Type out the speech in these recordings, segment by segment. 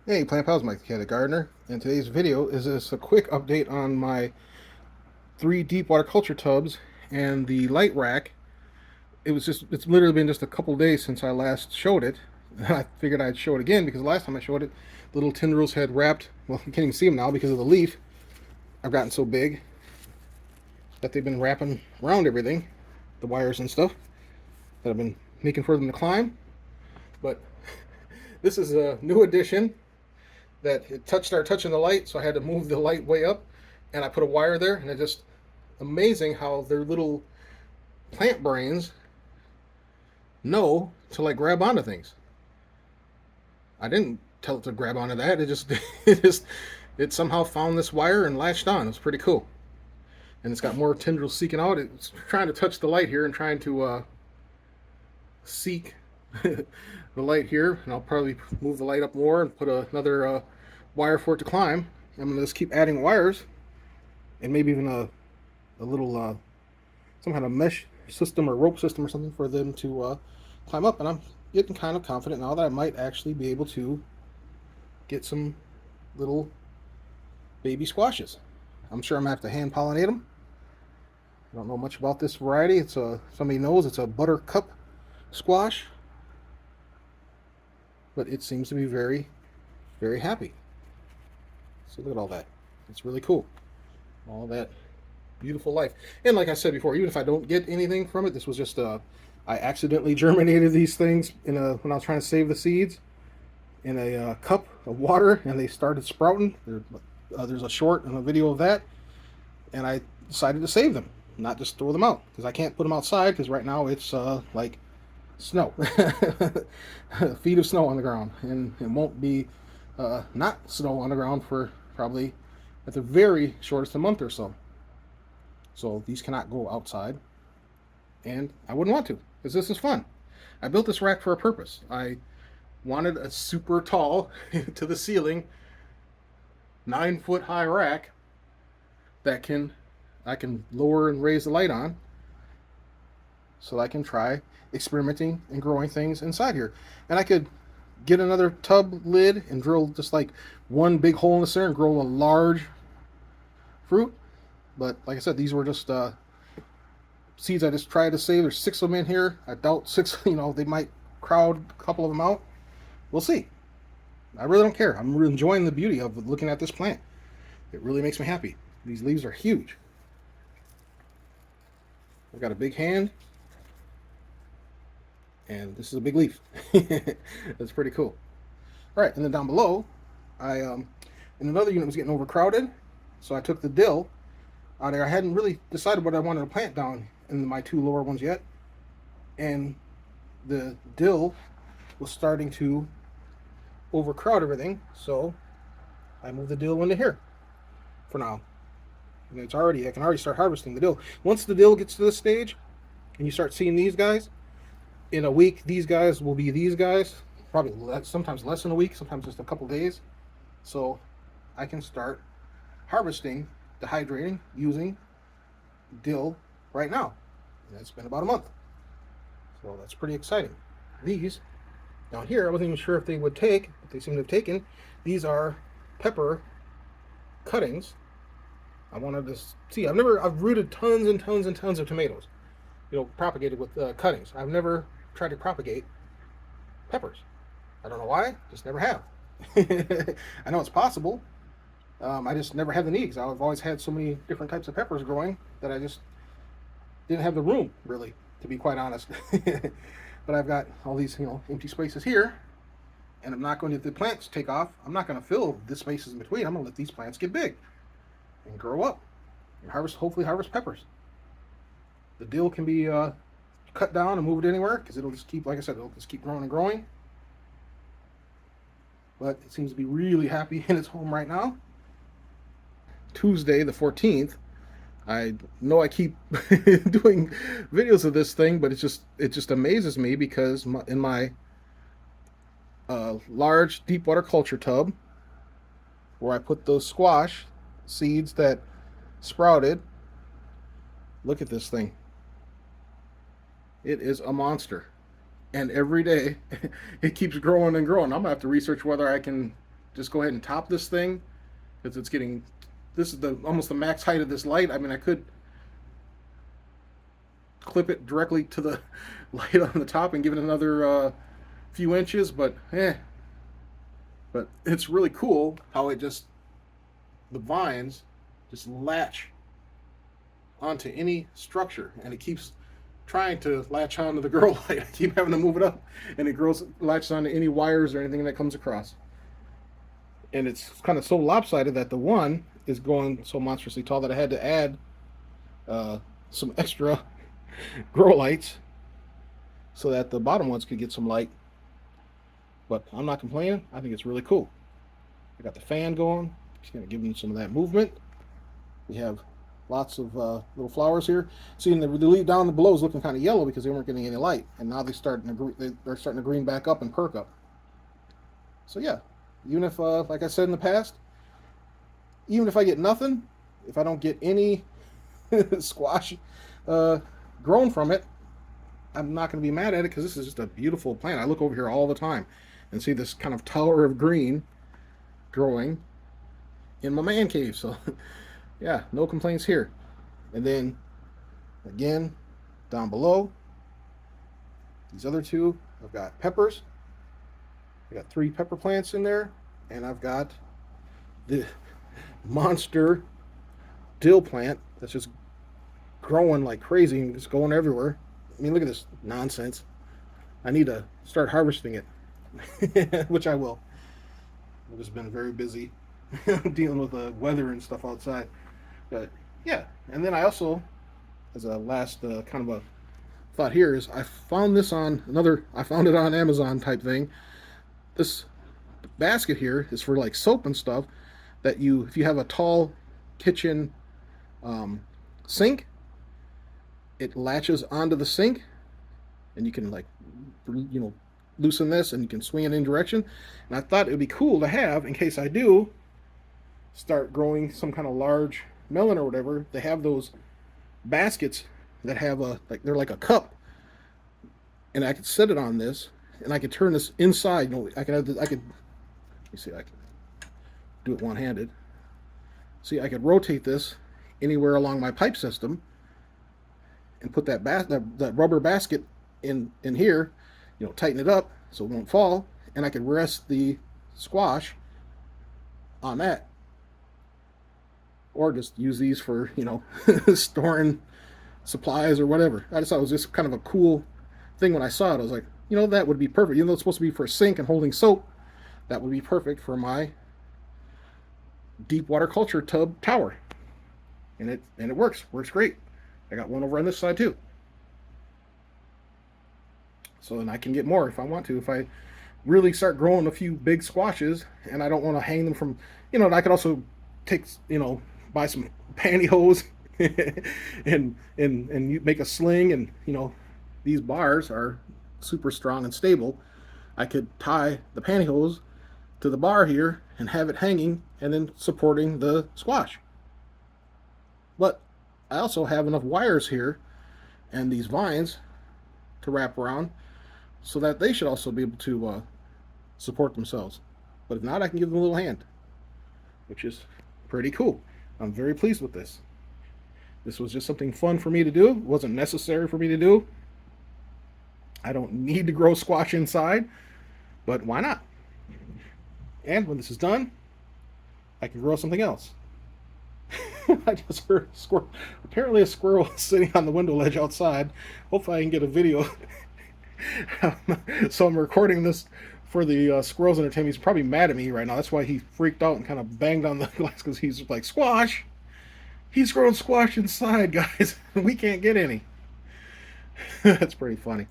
Hey Plant Pals, Mike the Cat Gardener, and today's video is just a quick update on my three deep water culture tubs and the light rack. It's literally been just a couple days since I last showed it. I figured I'd show it again because last time I showed it, the little tendrils had wrapped, well, you can't even see them now because of the leaf. I've gotten so big that they've been wrapping around everything, the wires and stuff that I've been making for them to climb. But this is a new addition that it started touching the light, so I had to move the light way up, and I put a wire there, and it's just amazing how their little plant brains know to like grab onto things. I didn't tell it to grab onto that. It somehow found this wire and latched on. It's pretty cool, and it's got more tendrils seeking out. It's trying to touch the light here and trying to seek the light here, and I'll probably move the light up more and put another wire for it to climb. I'm going to just keep adding wires and maybe even a little some kind of mesh system or rope system or something for them to climb up. And I'm getting kind of confident now that I might actually be able to get some little baby squashes. I'm sure I'm going to have to hand pollinate them. I don't know much about this variety. Somebody knows it's a buttercup squash, but it seems to be very, very happy. So look at all that. It's really cool. All that beautiful life. And like I said before, even if I don't get anything from it, this was just I accidentally germinated these things when I was trying to save the seeds in a cup of water, and they started sprouting. There's a short and a video of that, and I decided to save them, not just throw them out, because I can't put them outside because right now it's like snow, feet of snow on the ground, and it won't be not snow on the ground for probably at the very shortest a month or so. So these cannot go outside, and I wouldn't want to because this is fun. I built this rack for a purpose. I wanted a super tall to the ceiling 9-foot high rack that I can lower and raise the light on, so I can try experimenting and growing things inside here. And I could get another tub lid and drill just like one big hole in the center and grow a large fruit. But like I said, these were just seeds I just tried to save. There's 6 of them in here. I doubt 6, they might crowd a couple of them out. We'll see. I really don't care. I'm really enjoying the beauty of looking at this plant. It really makes me happy. These leaves are huge. I've got a big hand, and this is a big leaf. That's pretty cool. All right, and then down below, I in another unit was getting overcrowded, so I took the dill out there. I hadn't really decided what I wanted to plant down in my 2 lower ones yet, and the dill was starting to overcrowd everything, so I moved the dill into here for now. And I can already start harvesting the dill. Once the dill gets to this stage, and you start seeing these guys, in a week, these guys will be these guys. Probably sometimes less than a week, sometimes just a couple days. So I can start harvesting, dehydrating, using dill right now. And it's been about a month. So that's pretty exciting. These down here, I wasn't even sure if they would take, but they seem to have taken. These are pepper cuttings. I wanted to see. I've rooted tons and tons and tons of tomatoes, propagated with cuttings. I've never tried to propagate peppers. I don't know why, just never have. I know it's possible. I just never had the need because I've always had so many different types of peppers growing that I just didn't have the room, really, to be quite honest. But I've got all these, empty spaces here, and I'm not going to, if the plants take off, I'm not going to fill the spaces in between. I'm going to let these plants get big and grow up and hopefully harvest peppers. The dill can be cut down and moved anywhere because it'll just keep, like I said, it'll just keep growing and growing. But it seems to be really happy in its home right now. Tuesday the 14th. I know I keep doing videos of this thing, but it just amazes me because in my large deep water culture tub where I put those squash seeds that sprouted, look at this thing. It is a monster. And every day it keeps growing and growing. I'm gonna have to research whether I can just go ahead and top this thing because it's getting, this is the almost the max height of this light. I mean, I could clip it directly to the light on the top and give it another few inches, but but it's really cool how it just, the vines just latch onto any structure, and it keeps trying to latch onto the grow light. I keep having to move it up, and it latches onto any wires or anything that comes across. And it's kind of so lopsided that the one is going so monstrously tall that I had to add some extra grow lights so that the bottom ones could get some light. But I'm not complaining. I think it's really cool. I got the fan going. Just going to give them some of that movement. We have lots of little flowers here. See, the leaf down below is looking kind of yellow because they weren't getting any light, and now they're starting to green back up and perk up. So yeah, even if, like I said in the past, even if I get nothing, if I don't get any squash grown from it, I'm not going to be mad at it because this is just a beautiful plant. I look over here all the time and see this kind of tower of green growing in my man cave. So yeah, no complaints here. And then again, down below, these other two, I've got peppers. I got 3 pepper plants in there, and I've got the monster dill plant that's just growing like crazy and just going everywhere. I mean, look at this nonsense. I need to start harvesting it, which I will. I've just been very busy dealing with the weather and stuff outside. But yeah, and then I also, as a last kind of a thought here, is I found this on I found it on Amazon type thing. This basket here is for like soap and stuff that if you have a tall kitchen sink, it latches onto the sink, and you can, like, loosen this and you can swing it in direction. And I thought it would be cool to have in case I do start growing some kind of large melon or whatever. They have those baskets that have they're like a cup, and I could set it on this, and I could turn this inside. I could let me see, I can do it one-handed. See, I could rotate this anywhere along my pipe system and put that rubber basket in here, tighten it up so it won't fall, and I could rest the squash on that, or just use these for storing supplies or whatever. I just thought it was just kind of a cool thing. When I saw it, I was like, that would be perfect. Even though it's supposed to be for a sink and holding soap, that would be perfect for my deep water culture tub tower. And it works great. I got one over on this side too. So then I can get more if I want to. If I really start growing a few big squashes and I don't want to hang them from, I could also take, buy some pantyhose and make a sling, and these bars are super strong and stable. I could tie the pantyhose to the bar here and have it hanging and then supporting the squash. But I also have enough wires here and these vines to wrap around so that they should also be able to support themselves. But if not, I can give them a little hand, which is pretty cool. I'm very pleased with this. This was just something fun for me to do. It wasn't necessary for me to do. I don't need to grow squash inside, but why not? And when this is done, I can grow something else. I just heard a squirrel. Apparently a squirrel is sitting on the window ledge outside. Hopefully I can get a video. So I'm recording this for the squirrel's entertainment. He's probably mad at me right now. That's why he freaked out and kind of banged on the glass, because he's like, squash! He's growing squash inside, guys. We can't get any. That's pretty funny.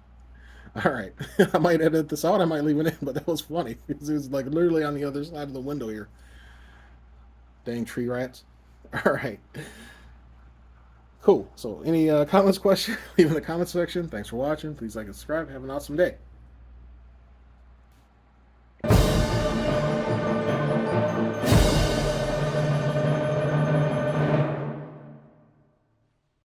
All right. I might edit this out. I might leave it in, but that was funny. It was like literally on the other side of the window here. Dang tree rats. All right. Cool. So any comments, questions, leave in the comment section. Thanks for watching. Please like and subscribe. Have an awesome day.